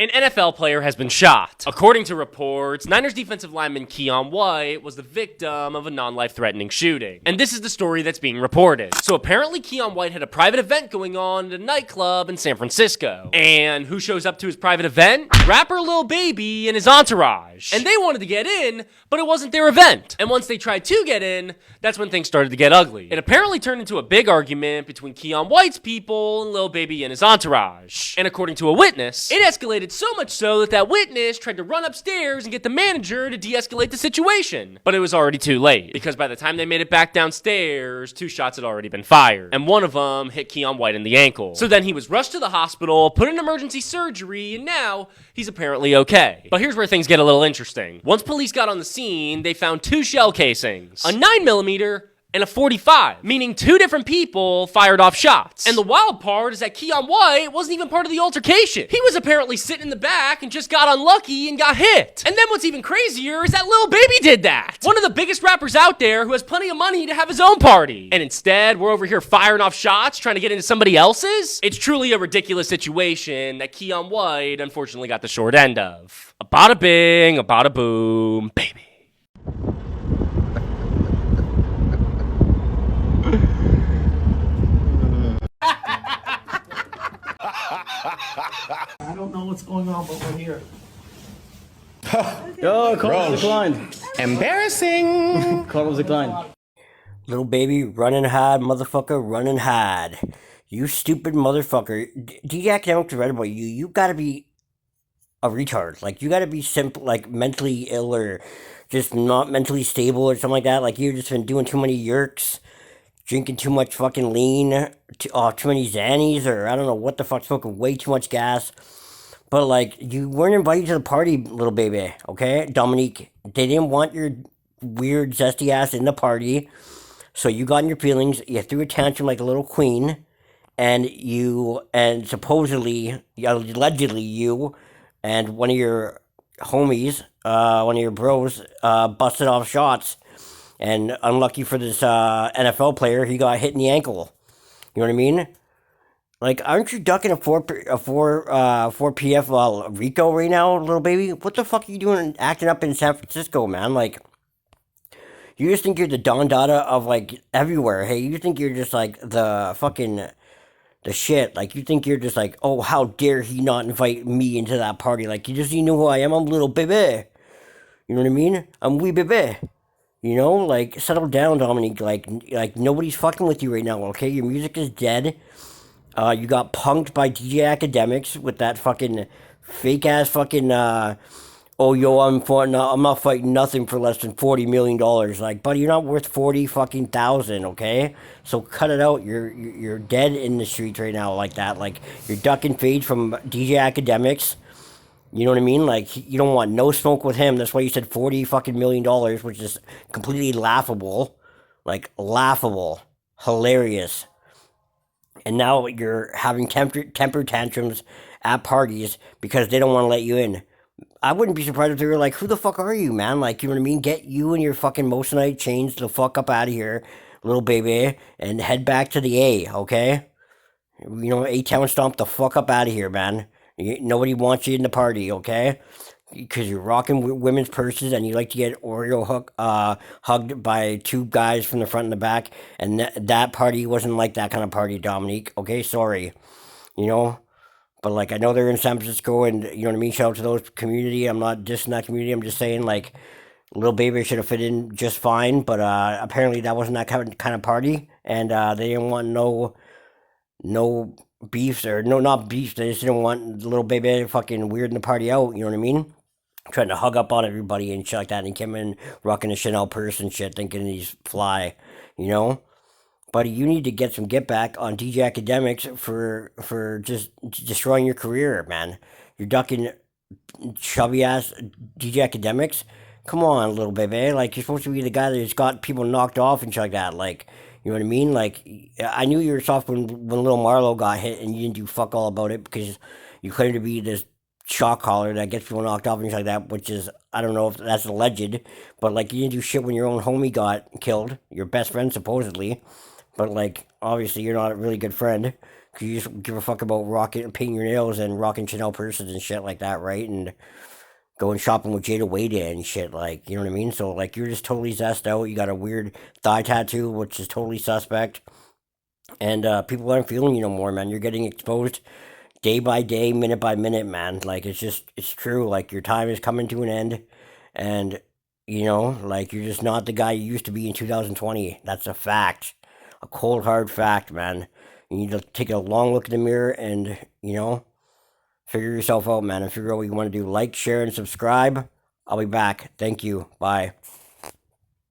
An NFL player has been shot. According to reports, Niners defensive lineman Keion White was the victim of a non-life-threatening shooting. And this is the story that's being reported. So apparently Keion White had a private event going on at a nightclub in San Francisco. And who shows up to his private event? Rapper Lil Baby and his entourage. And they wanted to get in, but it wasn't their event. And once they tried to get in, that's when things started to get ugly. It apparently turned into a big argument between Keion White's people and Lil Baby and his entourage. And according to a witness, it escalated so much so that that witness tried to run upstairs and get the manager to de-escalate the situation. But it was already too late, because by the time they made it back downstairs, 2 shots had already been fired. And one of them hit Keion White in the ankle. So then he was rushed to the hospital, put in emergency surgery, and now he's apparently okay. But here's where things get a little interesting. Once police got on the scene, they found 2 shell casings, a 9mm and a .45, meaning 2 different people fired off shots. And the wild part is that Keion White wasn't even part of the altercation. He was apparently sitting in the back and just got unlucky and got hit. And then what's even crazier is that Lil Baby did that. One of the biggest rappers out there who has plenty of money to have his own party. And instead, we're over here firing off shots, trying to get into somebody else's? It's truly a ridiculous situation that Keion White unfortunately got the short end of. A bada bing, a bada boom, baby. I don't know what's going on, but we're here. Yo, call declined. Embarrassing. Call declined. Little Baby running hard, motherfucker, running hard. You stupid motherfucker. DJ Academics read about you. You gotta be a retard. Like, you gotta be simple, like, mentally ill or just not mentally stable or something like that. Like, you've just been doing too many yerks, drinking too much fucking lean, too many Xannies, or I don't know what the fuck, smoking way too much gas. But, like, you weren't invited to the party, Little Baby, okay? Dominique, they didn't want your weird, zesty ass in the party. So you got in your feelings, you threw a tantrum like a little queen, and supposedly, allegedly, you and one of your homies, one of your bros, busted off shots. And unlucky for this NFL player, he got hit in the ankle. You know what I mean? Like, aren't you ducking a 4 PF Rico right now, Little Baby? What the fuck are you doing acting up in San Francisco, man? Like, you just think you're the Don Dada of, like, everywhere. Hey, you think you're just, like, the fucking, the shit. Like, you think you're just like, oh, how dare he not invite me into that party? Like, you know who I am? I'm Little Baby. You know what I mean? I'm Wee Baby. You know, like, settle down, Dominique. Like nobody's fucking with you right now, okay? Your music is dead. You got punked by DJ Academics with that fucking fake-ass fucking, I'm not fighting nothing for less than $40 million. Like, buddy, you're not worth 40 fucking thousand, okay? So cut it out. You're dead in the streets right now like that. Like, you're ducking fades from DJ Academics. You know what I mean? Like, you don't want no smoke with him. That's why you said $40 fucking million, which is completely laughable. Like, laughable. Hilarious. And now you're having temper tantrums at parties because they don't want to let you in. I wouldn't be surprised if they were like, who the fuck are you, man? Like, you know what I mean? Get you and your fucking Moissanite chains the fuck up out of here, Little Baby, and head back to the A, okay? You know, A-Town stomp the fuck up out of here, man. Nobody wants you in the party, okay? Because you're rocking women's purses and you like to get Oreo hugged by 2 guys from the front and the back. And that party wasn't like that kind of party, Dominique. Okay, sorry. You know? But, like, I know they're in San Francisco and, you know what I mean? Shout out to those community. I'm not dissing that community. I'm just saying, like, Little Baby should have fit in just fine. But apparently that wasn't that kind of party. And they didn't want no beefs, or not beefs, they just didn't want the Little Baby fucking weirding the party out, you know what I mean? Trying to hug up on everybody and shit like that, and he came in rocking a Chanel purse and shit, thinking he's fly, you know? Buddy, you need to get some get back on DJ Academics for just destroying your career, man. You're ducking chubby ass DJ Academics. Come on, Little Baby. Like, you're supposed to be the guy that's got people knocked off and shit like that. Like, you know what I mean? Like, I knew you were soft when Little Marlo got hit and you didn't do fuck all about it because you claimed to be this shock collar that gets people knocked off and shit like that, which is, I don't know if that's alleged, but, like, you didn't do shit when your own homie got killed, your best friend supposedly, but, like, obviously you're not a really good friend Cause you just give a fuck about painting your nails and rocking Chanel purses and shit like that, right? And going shopping with Jada Wade and shit, like, you know what I mean? So, like, you're just totally zessed out. You got a weird thigh tattoo, which is totally suspect. And people aren't feeling you no more, man. You're getting exposed day by day, minute by minute, man. Like, it's true. Like, your time is coming to an end. And, you know, like, you're just not the guy you used to be in 2020. That's a fact. A cold, hard fact, man. You need to take a long look in the mirror and, you know, figure yourself out, man, and figure out what you want to do. Like, share, and subscribe. I'll be back. Thank you. Bye.